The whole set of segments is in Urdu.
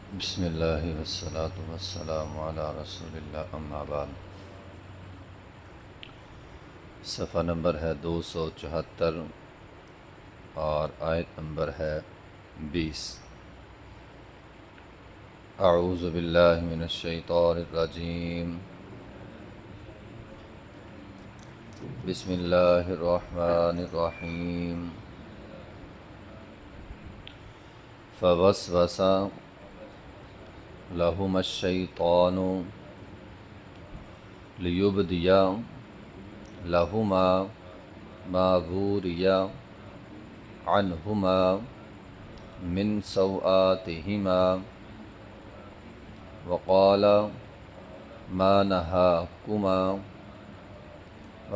بسم اللہ والصلاة والسلام علی رسول اللہ، اما بعد۔ صفحہ نمبر ہے 274 اور آیت نمبر ہے 20۔ اعوذ باللہ من الشیطان الرجیم، بسم اللہ الرحمن الرحیم۔ فوسوس لہم الشیطان لیبدی لہما ما ذوری عنہما من سوآتہما وقال ما نہاکما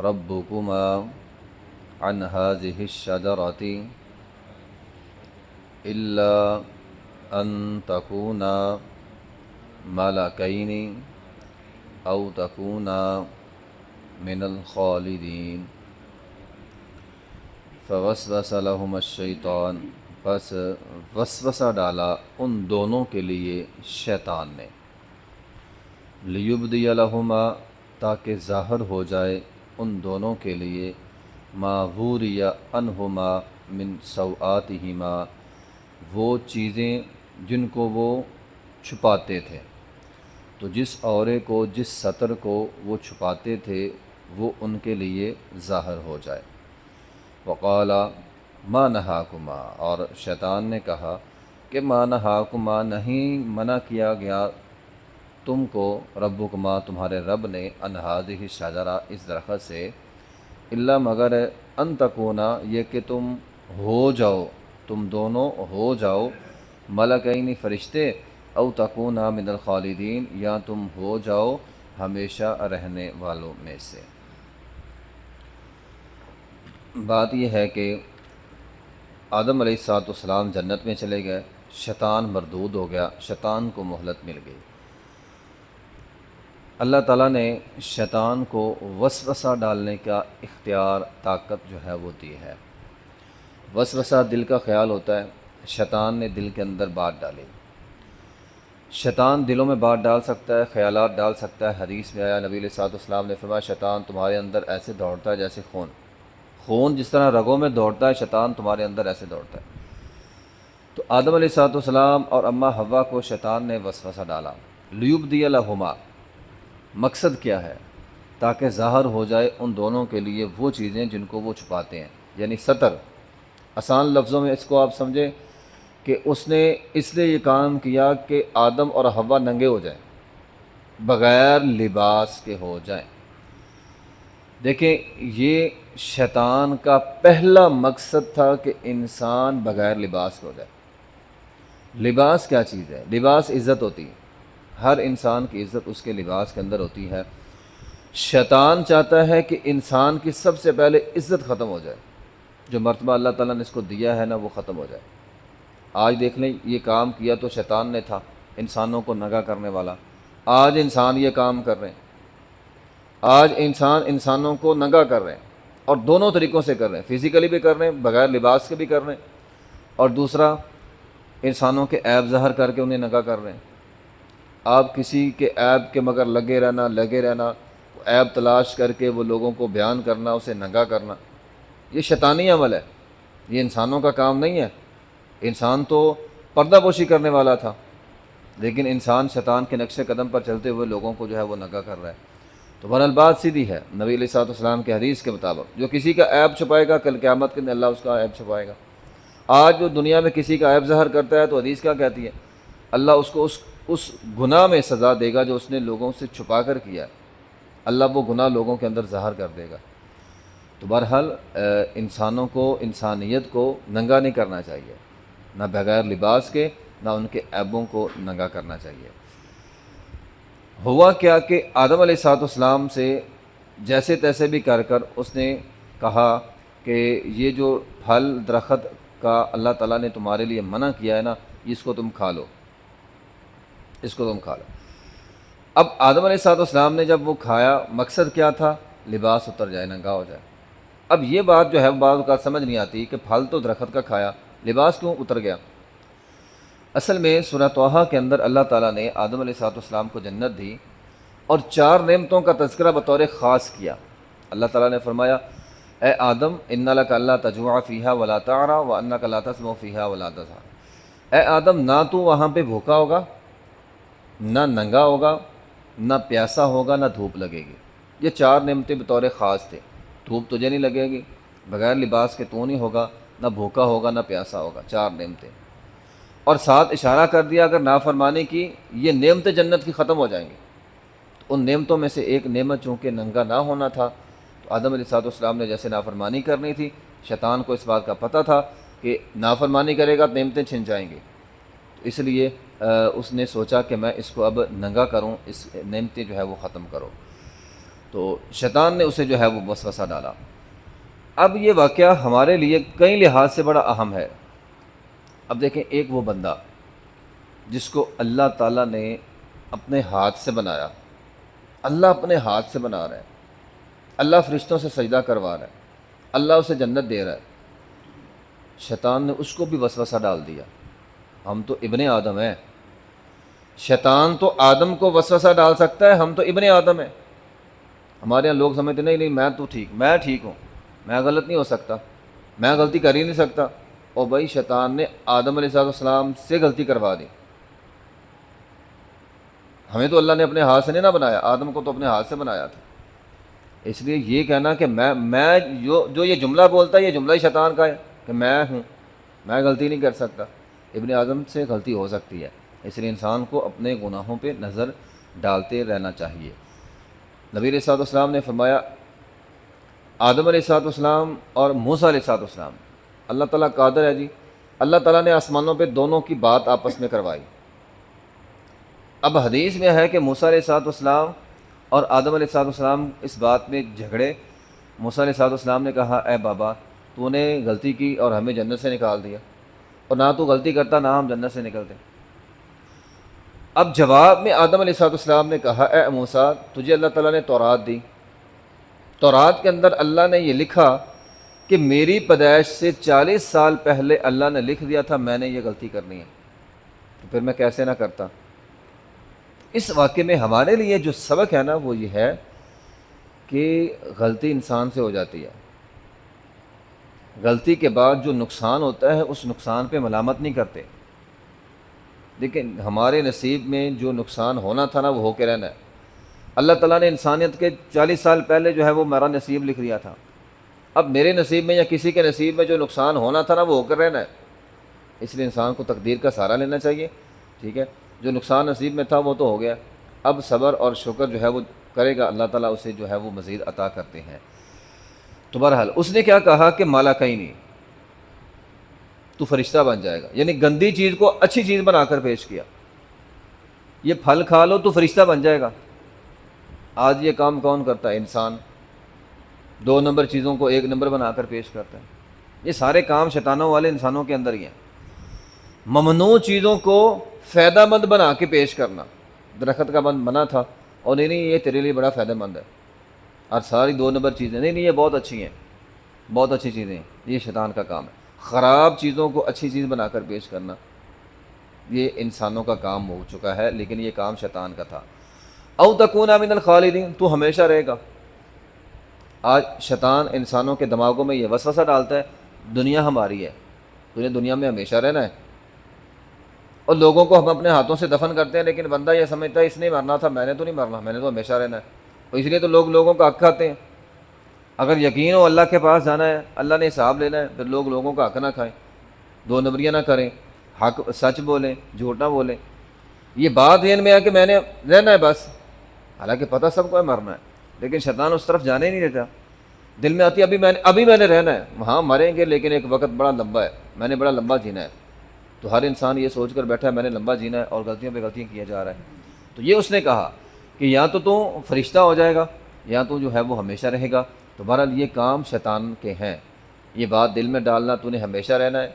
ربکما عن هذه الشجرة الا ان تکونا ملکین او تکونا من الخالدین۔ فوسوس لہم الشیطان، پس وسوسہ ڈالا ان دونوں کے لیے شیطان نے، لیبدی لہما، تاکہ ظاہر ہو جائے ان دونوں کے لیے، ما ذوری عنہما من سوآتہما، وہ چیزیں جن کو وہ چھپاتے تھے، تو جس عورے کو، جس ستر کو وہ چھپاتے تھے وہ ان کے لیے ظاہر ہو جائے۔ وقال ما نہاکما، اور شیطان نے کہا کہ ما نہاکما، نہیں منع کیا گیا تم کو، ربکما، تمہارے رب نے، ان ہذہ الشجرہ، اس درخت سے، الا مگر ان تکونا، یہ کہ تم ہو جاؤ، تم دونوں ہو جاؤ، ملکین، فرشتے، او تکونا من الخالدین، یا تم ہو جاؤ ہمیشہ رہنے والوں میں سے۔ بات یہ ہے کہ آدم علیہ السلام جنت میں چلے گئے، شیطان مردود ہو گیا، شیطان کو مہلت مل گئی۔ اللہ تعالیٰ نے شیطان کو وسوسہ ڈالنے کا اختیار، طاقت جو ہے وہ دی ہے۔ وسوسہ دل کا خیال ہوتا ہے، شیطان نے دل کے اندر بات ڈالی۔ شیطان دلوں میں بات ڈال سکتا ہے، خیالات ڈال سکتا ہے۔ حدیث میں آیا، نبی علیہ السلام نے فرمایا، شیطان تمہارے اندر ایسے دوڑتا ہے جیسے خون جس طرح رگوں میں دوڑتا ہے، شیطان تمہارے اندر ایسے دوڑتا ہے۔ تو آدم علیہ السلام اور اماں حوا کو شیطان نے وسوسہ ڈالا، لیبدی لہما، مقصد کیا ہے؟ تاکہ ظاہر ہو جائے ان دونوں کے لیے وہ چیزیں جن کو وہ چھپاتے ہیں، یعنی ستر۔ آسان لفظوں میں اس کو آپ سمجھیں کہ اس نے اس لیے یہ کام کیا کہ آدم اور حوا ننگے ہو جائیں، بغیر لباس کے ہو جائیں۔ دیکھیں، یہ شیطان کا پہلا مقصد تھا کہ انسان بغیر لباس کے ہو جائے۔ لباس کیا چیز ہے؟ لباس عزت ہوتی ہے، ہر انسان کی عزت اس کے لباس کے اندر ہوتی ہے۔ شیطان چاہتا ہے کہ انسان کی سب سے پہلے عزت ختم ہو جائے، جو مرتبہ اللہ تعالیٰ نے اس کو دیا ہے نا، وہ ختم ہو جائے۔ آج دیکھ لیں، یہ کام کیا تو شیطان نے تھا، انسانوں کو ننگا کرنے والا۔ آج انسان یہ کام کر رہے ہیں، آج انسانوں کو ننگا کر رہے ہیں، اور دونوں طریقوں سے کر رہے ہیں، فزیکلی بھی کر رہے ہیں، بغیر لباس کے بھی کر رہے ہیں، اور دوسرا انسانوں کے عیب ظاہر کر کے انہیں ننگا کر رہے ہیں۔ آپ کسی کے عیب کے مگر لگے رہنا، عیب تلاش کر کے وہ لوگوں کو بیان کرنا، اسے ننگا کرنا، یہ شیطانی عمل ہے، یہ انسانوں کا کام نہیں ہے۔ انسان تو پردہ پوشی کرنے والا تھا، لیکن انسان شیطان کے نقش قدم پر چلتے ہوئے لوگوں کو جو ہے وہ ننگا کر رہا ہے۔ تو بہرحال بات سیدھی ہے، نبی علیہ السلام کے حدیث کے مطابق، جو کسی کا عیب چھپائے گا، کل قیامت کے دن اللہ اس کا عیب چھپائے گا۔ آج جو دنیا میں کسی کا عیب ظاہر کرتا ہے تو حدیث کیا کہتی ہے؟ اللہ اس کو اس گناہ میں سزا دے گا جو اس نے لوگوں سے چھپا کر کیا ہے، اللہ وہ گناہ لوگوں کے اندر ظاہر کر دے گا۔ تو بہرحال انسانوں کو، انسانیت کو ننگا نہیں کرنا چاہیے، نہ بغیر لباس کے، نہ ان کے عیبوں کو ننگا کرنا چاہیے۔ ہوا کیا کہ آدم علیہ السلام سے جیسے تیسے بھی کر اس نے کہا کہ یہ جو پھل درخت کا اللہ تعالیٰ نے تمہارے لیے منع کیا ہے نا، اس کو تم کھا لو، اس کو تم کھا لو۔ اب آدم علیہ السلام نے جب وہ کھایا، مقصد کیا تھا؟ لباس اتر جائے، ننگا ہو جائے۔ اب یہ بات جو ہے بعض اوقات سمجھ نہیں آتی کہ پھل تو درخت کا کھایا، لباس کیوں اتر گیا؟ اصل میں سورہ طٰہٰ کے اندر اللہ تعالیٰ نے آدم علیہ السلام کو جنت دی اور 4 نعمتوں کا تذکرہ بطور خاص کیا۔ اللہ تعالیٰ نے فرمایا اے آدم ان لک اللہ تجوع فیہا ولا تعری وانک لا تسمع فیہا ولا تضحی، اے آدم نہ تو وہاں پہ بھوکا ہوگا، نہ ننگا ہوگا، نہ پیاسا ہوگا، نہ دھوپ لگے گی۔ یہ 4 نعمتیں بطور خاص تھے۔ دھوپ تجھے نہیں لگے گی، بغیر لباس کے تو نہیں ہوگا، نہ بھوکا ہوگا، نہ پیاسا ہوگا، 4 نعمتیں۔ اور ساتھ اشارہ کر دیا اگر نافرمانی کی یہ نعمتیں جنت کی ختم ہو جائیں گی۔ تو ان نعمتوں میں سے ایک نعمت چونکہ ننگا نہ ہونا تھا، تو آدم علیہ السلام نے جیسے نافرمانی کرنی تھی، شیطان کو اس بات کا پتہ تھا کہ نافرمانی کرے گا تو نعمتیں چھن جائیں گی، تو اس لیے اس نے سوچا کہ میں اس کو اب ننگا کروں، اس نعمتیں جو ہے وہ ختم کرو، تو شیطان نے اسے جو ہے وہ وسوسہ ڈالا۔ اب یہ واقعہ ہمارے لیے کئی لحاظ سے بڑا اہم ہے۔ اب دیکھیں ایک وہ بندہ جس کو اللہ تعالیٰ نے اپنے ہاتھ سے بنایا، اللہ اپنے ہاتھ سے بنا رہا ہے، اللہ فرشتوں سے سجدہ کروا رہا ہے، اللہ اسے جنت دے رہا ہے، شیطان نے اس کو بھی وسوسہ ڈال دیا۔ ہم تو ابن آدم ہیں، شیطان تو آدم کو وسوسہ ڈال سکتا ہے، ہم تو ابن آدم ہیں۔ ہمارے یہاں لوگ سمجھتے نہیں میں تو میں ٹھیک ہوں، میں غلط نہیں ہو سکتا، میں غلطی کر ہی نہیں سکتا۔ اور بھائی شیطان نے آدم علیہ السلام سے غلطی کروا دی۔ ہمیں تو اللہ نے اپنے ہاتھ سے نہیں نہ بنایا، آدم کو تو اپنے ہاتھ سے بنایا تھا۔ اس لیے یہ کہنا کہ میں جو یہ جملہ بولتا ہے یہ جملہ ہی شیطان کا ہے کہ میں ہوں، میں غلطی نہیں کر سکتا۔ ابن آدم سے غلطی ہو سکتی ہے، اس لیے انسان کو اپنے گناہوں پہ نظر ڈالتے رہنا چاہیے۔ نبی علیہ السلام نے فرمایا آدم علیہ السلام اور موسیٰ علیہ السلام، اللہ تعالیٰ قادر ہے جی، اللہ تعالیٰ نے آسمانوں پہ دونوں کی بات آپس میں کروائی۔ اب حدیث میں ہے کہ موسیٰ علیہ السلام اور آدم علیہ السلام اس بات میں جھگڑے۔ موسیٰ علیہ السلام نے کہا اے بابا تو نے غلطی کی اور ہمیں جنت سے نکال دیا، اور نہ تو غلطی کرتا نہ ہم جنت سے نکلتے۔ اب جواب میں آدم علیہ السلام نے کہا اے موسیٰ تجھے اللہ تعالیٰ نے تورات دی، تورات کے اندر اللہ نے یہ لکھا کہ میری پیدائش سے 40 سال پہلے اللہ نے لکھ دیا تھا میں نے یہ غلطی کرنی ہے، تو پھر میں کیسے نہ کرتا۔ اس واقعے میں ہمارے لیے جو سبق ہے نا وہ یہ ہے کہ غلطی انسان سے ہو جاتی ہے، غلطی کے بعد جو نقصان ہوتا ہے اس نقصان پہ ملامت نہیں کرتے، لیکن ہمارے نصیب میں جو نقصان ہونا تھا نا وہ ہو کے رہنا ہے۔ اللہ تعالیٰ نے انسانیت کے 40 سال پہلے جو ہے وہ میرا نصیب لکھ دیا تھا، اب میرے نصیب میں یا کسی کے نصیب میں جو نقصان ہونا تھا نا وہ ہو کر رہنا ہے۔ اس لیے انسان کو تقدیر کا سہارا لینا چاہیے، ٹھیک ہے، جو نقصان نصیب میں تھا وہ تو ہو گیا، اب صبر اور شکر جو ہے وہ کرے گا، اللہ تعالیٰ اسے جو ہے وہ مزید عطا کرتے ہیں۔ تو بہرحال اس نے کیا کہا کہ مالا کہیں نہیں، تو فرشتہ بن جائے گا، یعنی گندی چیز کو اچھی چیز بنا کر پیش کیا، یہ پھل کھا لو تو فرشتہ بن جائے گا۔ آج یہ کام کون کرتا ہے؟ انسان 2 نمبر چیزوں کو 1 نمبر بنا کر پیش کرتا ہے۔ یہ سارے کام شیطانوں والے انسانوں کے اندر ہی ہیں، ممنوع چیزوں کو فائدہ مند بنا کے پیش کرنا۔ درخت کا بند منع تھا اور نہیں یہ تیرے لیے بڑا فائدہ مند ہے، اور ساری 2 نمبر چیزیں نہیں یہ بہت اچھی ہیں، بہت اچھی چیزیں ہیں، یہ شیطان کا کام ہے۔ خراب چیزوں کو اچھی چیز بنا کر پیش کرنا یہ انسانوں کا کام ہو چکا ہے، لیکن یہ کام شیطان کا تھا۔ او تکون من الخالدین، تو ہمیشہ رہے گا۔ آج شیطان انسانوں کے دماغوں میں یہ وسوسہ ڈالتا ہے دنیا ہماری ہے، دنیا میں ہمیشہ رہنا ہے، اور لوگوں کو ہم اپنے ہاتھوں سے دفن کرتے ہیں، لیکن بندہ یہ سمجھتا ہے اس نے مرنا تھا، میں نے تو نہیں مرنا، میں نے تو ہمیشہ رہنا ہے، اور اس لیے تو لوگوں کا حق کھاتے ہیں۔ اگر یقین ہو اللہ کے پاس جانا ہے، اللہ نے حساب لینا ہے، پھر لوگوں کا حق نہ کھائیں، 2 نمبریاں نہ کریں، حق سچ بولیں، جھوٹ نہ بولیں۔ یہ بات ذہن میں ہے کہ میں نے رہنا ہے بس، حالانکہ پتہ سب کو ہے مرنا ہے، لیکن شیطان اس طرف جانے ہی نہیں دیتا۔ دل میں آتی ہے ابھی میں نے رہنا ہے، ہاں مریں گے لیکن ایک وقت بڑا لمبا ہے، میں نے بڑا لمبا جینا ہے۔ تو ہر انسان یہ سوچ کر بیٹھا ہے میں نے لمبا جینا ہے، اور غلطیوں پہ غلطیاں کیا جا رہا ہے۔ تو یہ اس نے کہا کہ یا تو فرشتہ ہو جائے گا یا تو جو ہے وہ ہمیشہ رہے گا۔ تو بہرحال یہ کام شیطان کے ہیں، یہ بات دل میں ڈالنا تو نے ہمیشہ رہنا ہے،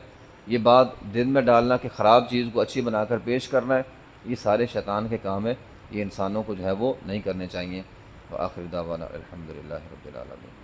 یہ بات دل میں ڈالنا کہ خراب چیز کو اچھی بنا کر پیش کرنا ہے، یہ سارے شیطان کے کام ہیں، یہ انسانوں کو جو ہے وہ نہیں کرنے چاہیے۔ وآخر دعوانا الحمدللہ رب العالمین۔